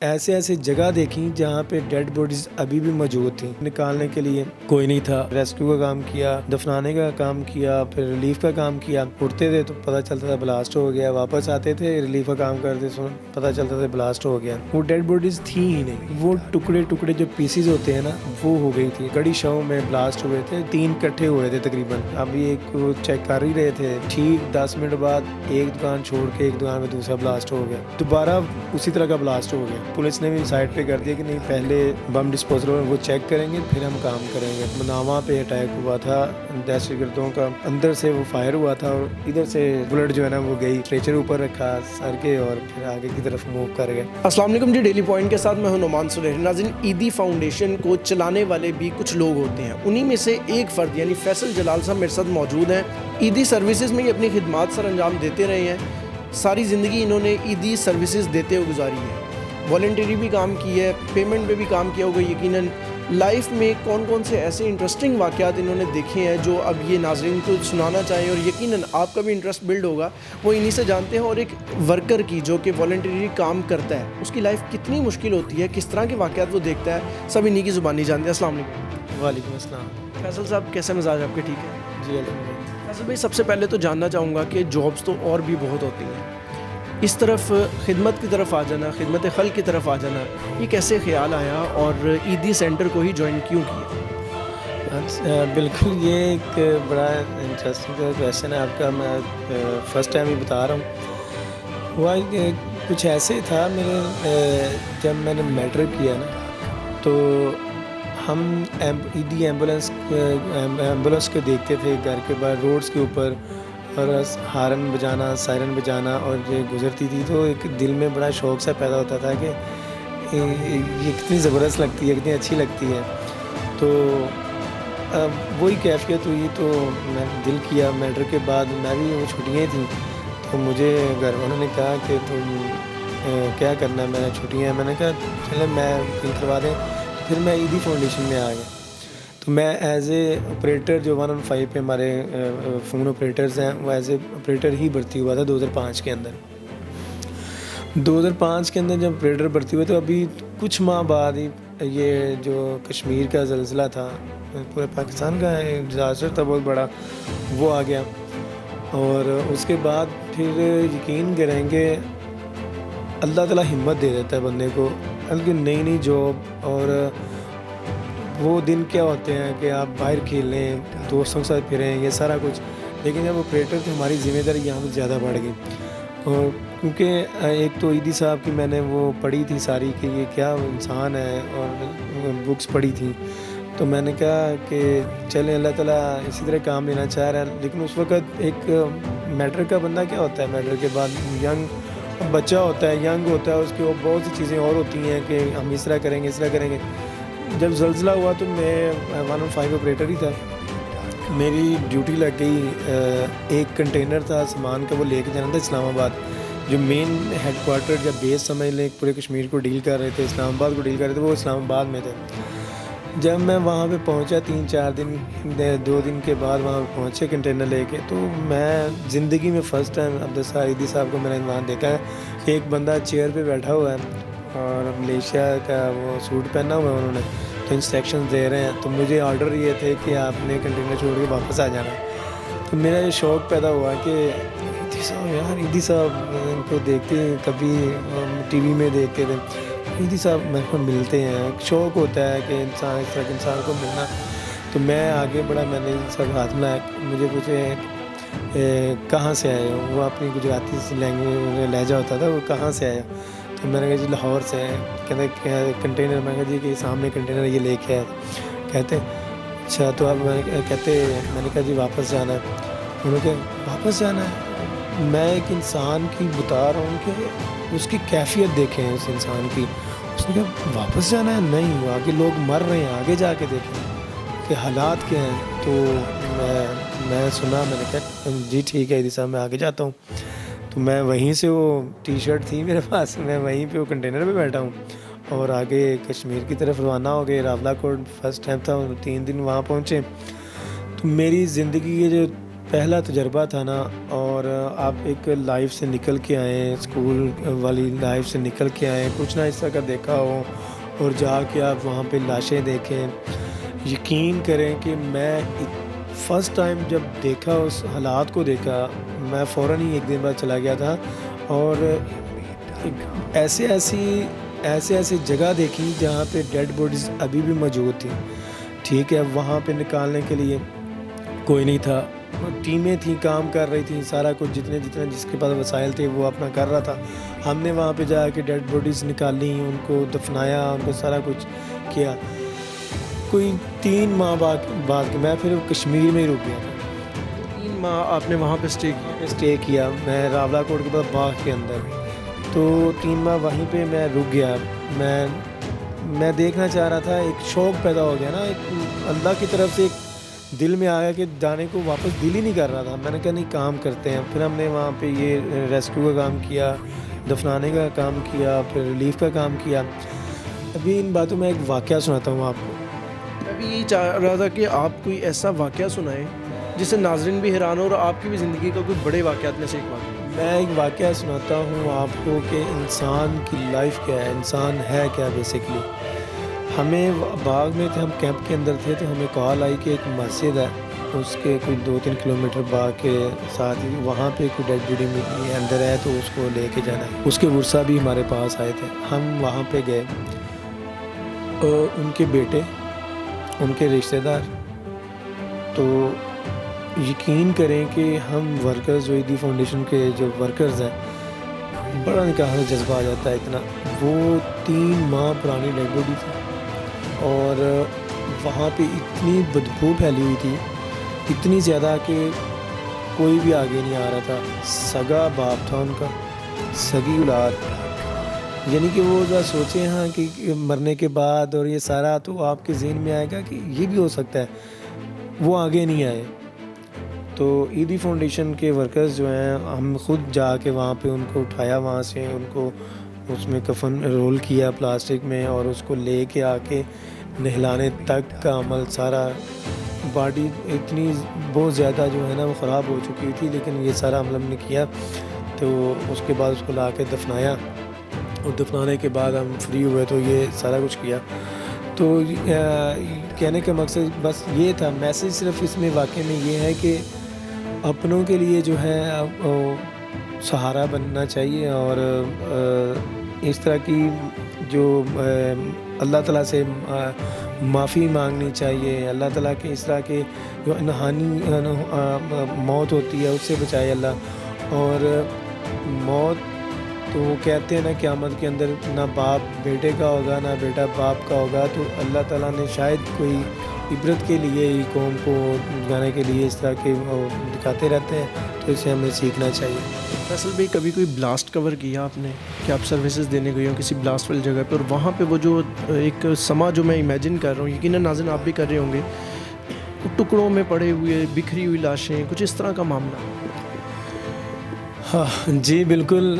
ایسے ایسے جگہ دیکھیں جہاں پہ ڈیڈ باڈیز ابھی بھی موجود تھیں. نکالنے کے لیے کوئی نہیں تھا. ریسکیو کا کام کیا, دفنانے کا کام کیا, پھر ریلیف کا کام کیا. اٹھتے تھے تو پتہ چلتا تھا بلاسٹ ہو گیا, واپس آتے تھے ریلیف کا کام کرتے پتہ چلتا تھا بلاسٹ ہو گیا. وہ ڈیڈ باڈیز تھیں ہی نہیں, وہ ٹکڑے ٹکڑے جو پیسز ہوتے ہیں نا وہ ہو گئی تھی. کڑی شو میں بلاسٹ ہوئے تھے, 3 کٹھے ہوئے تھے تقریباً. ابھی ایک وہ چیک کر ہی رہے تھے, ٹھیک 10 منٹ بعد ایک دکان چھوڑ کے ایک دکان میں دوسرا بلاسٹ ہو گیا. دوبارہ اسی طرح کا بلاسٹ ہو گیا. پولیس نے بھی سائڈ پہ کر دیا کہ نہیں, پہلے بم ڈسپوزل وہ چیک کریں گے پھر ہم کام کریں گے. مناوا پہ اٹیک ہوا تھا دہشت گردوں کا, اندر سے وہ فائر ہوا تھا اور ادھر سے بلٹ جو ہے نا وہ گئی, اسٹریچر اوپر رکھا سر کے اور پھر آگے کی طرف موو کر گئے. السلام علیکم جی, ڈیلی پوائنٹ کے ساتھ میں ہوں نعمان سلیح. ناظرین, عیدی فاؤنڈیشن کو چلانے والے بھی کچھ لوگ ہوتے ہیں, انہی میں سے ایک فرد یعنی فیصل جلال صاحب میرے ساتھ موجود ہیں. عیدی سروسز میں یہ اپنی خدمات سر انجام دیتے رہے ہیں. ساری زندگی انہوں نے عیدی سروسز دیتے ہوئے گزاری ہے. والنٹری بھی کام کی ہے, پیمنٹ پہ بھی کام کیا ہوگا. یقیناً لائف میں کون کون سے ایسے انٹرسٹنگ واقعات انہوں نے دیکھے ہیں جو اب یہ ناظرین کو سنانا چاہیں, اور یقیناً آپ کا بھی انٹرسٹ بلڈ ہوگا. وہ انہی سے جانتے ہیں. اور ایک ورکر کی جو کہ والنٹری کام کرتا ہے اس کی لائف کتنی مشکل ہوتی ہے, کس طرح کے واقعات وہ دیکھتا ہے, سب انہی کی زبانی جانتے ہیں. السلام علیکم. وعلیکم السلام. فیصل صاحب کیسے مزاج آپ کے؟ ٹھیک ہے جی الحمد. فیصل بھائی, سب سے پہلے تو جاننا چاہوں گا کہ جابس تو اور بھی بہت ہوتی ہیں, اس طرف خدمت کی طرف آ جانا, خدمت خلق کی طرف آ جانا, یہ کیسے خیال آیا اور عیدی سینٹر کو ہی جوائن کیوں کیا؟ بالکل, یہ ایک بڑا انٹرسٹنگ کویشچن ہے آپ کا. میں فرسٹ ٹائم ہی بتا رہا ہوں. ہوا کہ کچھ ایسے تھا میرے, جب میں نے میٹرک کیا نا تو ہم عیدی ایمبولینس کے دیکھتے تھے گھر کے باہر روڈز کے اوپر, اور ہارن بجانا, سائرن بجانا, اور یہ گزرتی تھی تو ایک دل میں بڑا شوق سا پیدا ہوتا تھا کہ یہ کتنی زبردست لگتی ہے, کتنی اچھی لگتی ہے. تو وہی کیفیت ہوئی تو میں نے دل کیا. میٹرک کے بعد میں بھی, وہ چھٹیاں تھیں تو مجھے گھر والوں نے کہا کہ تم کیا کرنا ہے, میں نے چھٹیاں ہیں. میں نے کہا چلے میں فل کروا دیں. پھر میں عیدی فاؤنڈیشن میں آ گیا. تو میں ایز اے آپریٹر, جو 115 پہ ہمارے فون آپریٹرز ہیں, وہ ایز اے آپریٹر ہی بھرتی ہوا تھا 2005 کے اندر. 2005 کے اندر جب آپریٹر بھرتی ہوئے تو ابھی کچھ ماہ بعد ہی یہ جو کشمیر کا زلزلہ تھا, پورے پاکستان کا ڈیزاسٹر تھا بہت بڑا, وہ آ گیا. اور اس کے بعد پھر یقین کریں کہ اللہ تعالیٰ ہمت دے دیتا ہے بندے کو, بلکہ نئی نئی جاب. اور وہ دن کیا ہوتے ہیں کہ آپ باہر کھیلیں, دوستوں کے ساتھ پھریں, یہ سارا کچھ. لیکن جب آپریٹر تھے ہماری ذمہ داری یہاں پہ زیادہ بڑھ گئی. اور کیونکہ ایک تو عیدی صاحب کی میں نے وہ پڑھی تھی ساری کہ یہ کیا انسان ہے, اور بکس پڑھی تھی. تو میں نے کہا کہ چلیں اللہ تعالیٰ اسی طرح کام لینا چاہ رہا ہے. لیکن اس وقت ایک میٹرک کا بندہ کیا ہوتا ہے, میٹرک کے بعد ینگ بچہ ہوتا ہے, ینگ ہوتا ہے, اس کے بہت سی چیزیں اور ہوتی ہیں کہ ہم اس طرح کریں گے, اس طرح کریں گے. جب زلزلہ ہوا تو میں 115 آپریٹر ہی تھا. میری ڈیوٹی لگ گئی, ایک کنٹینر تھا سامان کا, وہ لے کے جانا تھا اسلام آباد, جو مین ہیڈ کوارٹر یا بیس سمجھ لیں پورے کشمیر کو ڈیل کر رہے تھے, اسلام آباد کو ڈیل کر رہے تھے, وہ اسلام آباد میں تھے. جب میں وہاں پہ پہنچا 3-4 دن 2 دن کے بعد وہاں پہ پہنچے کنٹینر لے کے, تو میں زندگی میں فرسٹ ٹائم عبدالستار عیدی صاحب کو میں نے وہاں دیکھا ہے کہ ایک بندہ چیئر پہ بیٹھا ہوا ہے اور ملیشیا کا وہ سوٹ پہنا ہوا ہے انہوں نے, تو انسٹرکشن دے رہے ہیں. تو مجھے آرڈر یہ تھے کہ آپ نے کنٹینر چھوڑ کے واپس آ جانا. تو میرا یہ شوق پیدا ہوا کہ عیدی صاحب, یار عیدی صاحب ان کو دیکھتے ہیں, کبھی ٹی وی میں دیکھتے تھے, عیدی صاحب میرے کو ملتے ہیں. شوق ہوتا ہے کہ انسان اس طرح کے انسان کو ملنا. تو میں آگے بڑھا, میں نے سب ہاتھ ملایا. مجھے پوچھے کہاں سے آئے ہو, وہ اپنی گجراتی لینگویج لہجہ ہوتا تھا, وہ کہاں سے آئے ہو. تو میں نے کہا جی لاہور سے ہیں. کہتے کنٹینر, میں نے کہا جی کہ سامنے کنٹینر یہ لے کے آیا. کہتے اچھا تو آپ, میں نے کہا جی واپس جانا ہے. انہوں نے کہا واپس جانا ہے. میں ایک انسان کی بتا رہا ہوں کہ اس کی کیفیت دیکھیں اس انسان کی. اس نے کہا واپس جانا ہے, نہیں آگے لوگ مر رہے ہیں, آگے جا کے دیکھیں کہ حالات کیا ہیں. تو میں سنا, میں نے کہا جی ٹھیک ہے عیدی صاحب میں آگے جاتا ہوں. تو میں وہیں سے, وہ ٹی شرٹ تھی میرے پاس, میں وہیں پہ وہ کنٹینر پہ بیٹھا ہوں اور آگے کشمیر کی طرف روانہ ہو گئے. راولا کوٹ فرسٹ ٹائم تھا, 3 دن وہاں پہنچے. تو میری زندگی کے جو پہلا تجربہ تھا نا، اور آپ ایک لائف سے نکل کے آئیں، اسکول والی لائف سے نکل کے آئیں، کچھ نہ اس طرح کا دیکھا ہو، اور جا کے آپ وہاں پہ لاشیں دیکھیں. یقین کریں کہ میں فرسٹ ٹائم جب دیکھا، اس حالات کو دیکھا، میں فوراً ہی ایک دن بعد چلا گیا تھا، اور ایسی جگہ دیکھی جہاں پہ ڈیڈ باڈیز ابھی بھی موجود تھیں. ٹھیک ہے، وہاں پہ نکالنے کے لیے کوئی نہیں تھا، ٹیمیں تھیں کام کر رہی تھیں، سارا کچھ جتنے جس کے پاس وسائل تھے وہ اپنا کر رہا تھا. ہم نے وہاں پہ جا کے ڈیڈ باڈیز نکالی، ان کو دفنایا، ان کو سارا کچھ کیا. کوئی 3 ماہ بعد میں پھر کشمیر میں ہی رک گیا تھا. 3 ماہ آپ نے وہاں پہ اسٹے کیا میں راولا کوٹ کے پاس باغ کے اندر. تو 3 ماہ وہیں پہ میں رک گیا. میں دیکھنا چاہ رہا تھا، ایک شوق پیدا ہو گیا نا، ایک اللہ کی طرف سے ایک دل میں آیا کہ جانے کو واپس دل ہی نہیں کر رہا تھا. میں نے کہا نہیں، کام کرتے ہیں. پھر ہم نے وہاں پہ یہ ریسکیو کا کام کیا، دفنانے کا کام کیا، پھر ریلیف کا کام کیا. ابھی ان باتوں میں ایک واقعہ سناتا ہوں آپ کو. میں بھی یہی چاہ رہا تھا کہ آپ کوئی ایسا واقعہ سنائیں جس سے ناظرین بھی حیران ہو، اور آپ کی بھی زندگی کا کوئی بڑے واقعات میں سے ایک واقعہ. میں ایک واقعہ سناتا ہوں آپ کو کہ انسان کی لائف کیا ہے، انسان ہے کیا بیسکلی. ہمیں باغ میں تھے، ہم کیمپ کے اندر تھے، تو ہمیں کال آئی کہ ایک مسجد ہے، اس کے کوئی 2-3 کلومیٹر باغ کے ساتھ ہی وہاں پہ کوئی ڈیڈ باڈی اندر ہے، تو اس کو لے کے جانا ہے. اس کے ورثہ بھی ہمارے پاس آئے تھے. ہم وہاں پہ گئے، ان کے بیٹے، ان کے رشتہ دار. تو یقین کریں کہ ہم ورکرز جو ایدی فاؤنڈیشن کے جو ورکرز ہیں، بڑا نکاح جذبہ آ جاتا ہے اتنا. وہ 3 ماہ پرانی ڈیڈ باڈی تھی، اور وہاں پہ اتنی بدبو پھیلی ہوئی تھی، اتنی زیادہ کہ کوئی بھی آگے نہیں آ رہا تھا. سگا باپ تھا ان کا، سگی اولاد. یعنی کہ وہ ذرا سوچیں ہاں کہ مرنے کے بعد اور یہ سارا، تو آپ کے ذہن میں آئے گا کہ یہ بھی ہو سکتا ہے. وہ آگے نہیں آئے. تو ایدی فاؤنڈیشن کے ورکرز جو ہیں، ہم خود جا کے وہاں پہ ان کو اٹھایا، وہاں سے ان کو اس میں کفن رول کیا پلاسٹک میں، اور اس کو لے کے آ کے نہلانے تک کا عمل سارا. باڈی اتنی بہت زیادہ جو ہے نا وہ خراب ہو چکی تھی، لیکن یہ سارا عمل ہم نے کیا. تو اس کے بعد اس کو لا کے دفنایا، اور دفنانے کے بعد ہم فری ہوئے، تو یہ سارا کچھ کیا. تو کہنے کا مقصد بس یہ تھا. میسیج صرف اس میں واقعے میں یہ ہے کہ اپنوں کے لیے جو ہے سہارا بننا چاہیے، اور اس طرح کی جو اللہ تعالیٰ سے معافی مانگنی چاہیے. اللہ تعالیٰ کے اس طرح کے جو انسانی موت ہوتی ہے اس سے بچائے اللہ. اور موت تو وہ کہتے ہیں نا قیامت کے اندر نہ باپ بیٹے کا ہوگا، نہ بیٹا باپ کا ہوگا. تو اللہ تعالیٰ نے شاید کوئی عبرت کے لیے ہی قوم کو جانے کے لیے اس طرح کے دکھاتے رہتے ہیں. تو اسے ہمیں سیکھنا چاہیے. فیصل بھائی، کبھی کوئی بلاسٹ کور کیا آپ نے کہ آپ سروسز دینے گئے ہوں کسی بلاسٹ والی جگہ پہ، اور وہاں پہ وہ جو ایک سما جو میں امیجن کر رہا ہوں، یقیناً ناظرین آپ بھی کر رہے ہوں گے، ٹکڑوں میں پڑے ہوئے بکھری ہوئی لاشیں، کچھ اس طرح کا معاملہ؟ ہاں جی بالکل.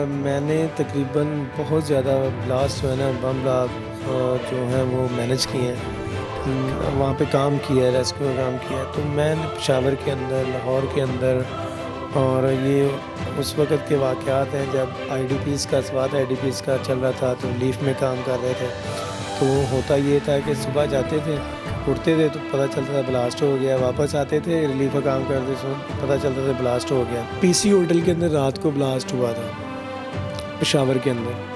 میں نے تقریباً بہت زیادہ بلاسٹ جو ہے نا، بم بلاسٹ جو ہیں وہ مینیج کیے ہیں. وہاں پہ کام کیا ہے، ریسکیو کا کام کیا ہے. تو میں نے پشاور کے اندر، لاہور کے اندر، اور یہ اس وقت کے واقعات ہیں جب آئی ڈی پیز کا سوات آئی ڈی پیز کا چل رہا تھا، تو ریلیف میں کام کر رہے تھے. تو ہوتا یہ تھا کہ صبح جاتے تھے، اٹھتے تھے تو پتہ چلتا تھا بلاسٹ ہو گیا، واپس آتے تھے ریلیف کا کام کرتے تھے، پتہ چلتا تھا بلاسٹ ہو گیا. پی سی ہوٹل کے اندر رات کو بلاسٹ ہوا تھا پشاور کے اندر.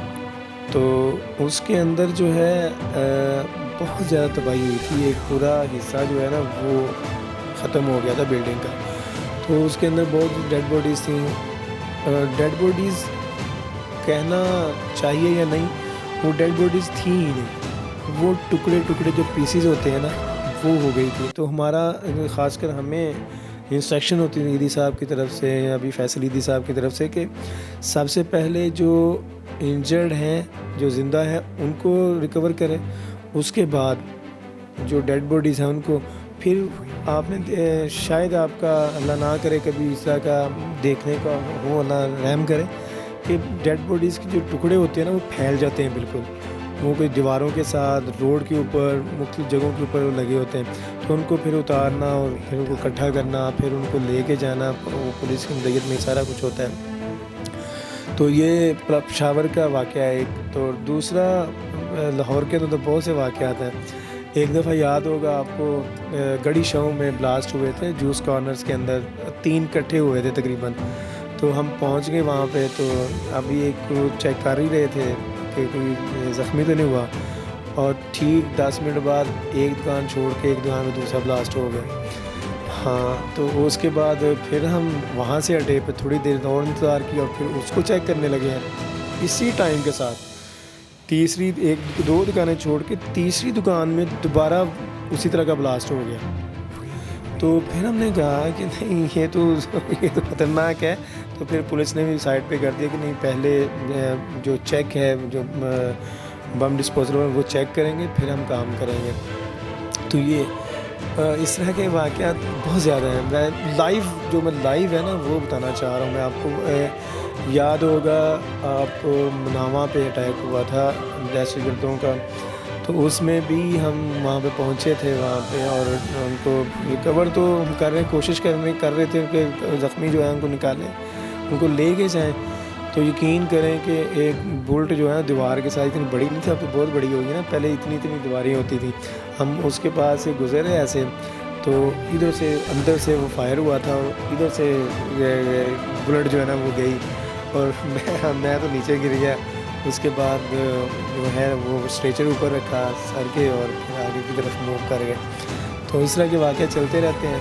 تو اس کے اندر جو ہے بہت زیادہ تباہی ہوئی تھی. ایک پورا حصہ جو ہے نا وہ ختم ہو گیا تھا بلڈنگ کا. تو اس کے اندر بہت ڈیڈ باڈیز تھیں. ڈیڈ باڈیز کہنا چاہیے یا نہیں، وہ ڈیڈ باڈیز تھیں ہی نہیں، وہ ٹکڑے جو پیسز ہوتے ہیں نا وہ ہو گئی تھی. تو ہمارا خاص کر ہمیں انسٹرکشن ہوتی تھی ایدی صاحب کی طرف سے، ابھی فیصل ایدی صاحب کی طرف سے، کہ سب سے پہلے جو انجرڈ ہیں، جو زندہ ہیں، ان کو ریکور کریں. اس کے بعد جو ڈیڈ باڈیز ہیں ان کو پھر آپ نے شاید آپ کا اللہ نہ کرے کبھی اس طرح کا دیکھنے کا ہو، اللہ رحم کرے کہ ڈیڈ باڈیز کے جو ٹکڑے ہوتے ہیں نا وہ پھیل جاتے ہیں بالکل. وہ کوئی دیواروں کے ساتھ روڈ کے اوپر مختلف جگہوں کے اوپر لگے ہوتے ہیں، تو ان کو پھر اتارنا اور پھر ان کو اکٹھا کرنا، پھر ان کو لے کے جانا، وہ پولیس کی مدیت میں سارا کچھ ہوتا ہے۔ تو یہ پشاور کا واقعہ ہے ایک۔ تو دوسرا لاہور کے تو بہت سے واقعات ہیں۔ ایک دفعہ یاد ہوگا آپ کو، گڑھی شو میں بلاسٹ ہوئے تھے جوس کارنرز کے اندر، 3 کٹھے ہوئے تھے تقریباً۔ تو ہم پہنچ گئے وہاں پہ، تو ابھی ایک چیک کر ہی رہے تھے کہ کوئی زخمی تو نہیں ہوا، اور ٹھیک 10 منٹ بعد ایک دکان چھوڑ کے ایک دکان میں دوسرا بلاسٹ ہو گیا۔ ہاں، تو اس کے بعد پھر ہم وہاں سے اڈے پہ تھوڑی دیر اور انتظار کیا، اور پھر اس کو چیک کرنے لگے ہیں اسی ٹائم کے ساتھ۔ تیسری 1-2 دکانیں چھوڑ کے تیسری دکان میں دوبارہ اسی طرح کا بلاسٹ ہو گیا۔ تو پھر ہم نے کہا کہ نہیں، یہ تو خطرناک ہے۔ تو پھر پولیس نے بھی سائڈ پہ کر دیا کہ نہیں، پہلے جو چیک ہے، جو بم ڈسپوزل ہے وہ چیک کریں گے، پھر ہم کام کریں گے۔ تو یہ اس طرح کے واقعات بہت زیادہ ہیں۔ میں لائیو ہے نا وہ بتانا چاہ رہا ہوں میں آپ کو۔ یاد ہوگا آپ کو مناوا پہ اٹیک ہوا تھا دہشت گردوں کا، تو اس میں بھی ہم وہاں پہ پہنچے تھے وہاں پہ، اور ان کو ریکور تو ہم کوشش کر رہے تھے کہ زخمی جو ہیں ان کو نکالیں، ان کو لے کے جائیں۔ تو یقین کریں کہ ایک بلٹ جو ہے دیوار کے ساتھ، اتنی بڑی نہیں تھی، اب تو بہت بڑی ہوگی نا، پہلے اتنی دیواریں ہوتی تھیں۔ ہم اس کے پاس سے گزرے ایسے، تو ادھر سے اندر سے وہ فائر ہوا تھا، اور ادھر سے بلٹ جو ہے نا وہ گئی، اور میں تو نیچے گر گیا۔ اس کے بعد جو ہے وہ اسٹریچر اوپر رکھا سر کے، اور پھر آگے کی طرف موو کر گئے۔ تو اس طرح کے واقعہ چلتے رہتے ہیں۔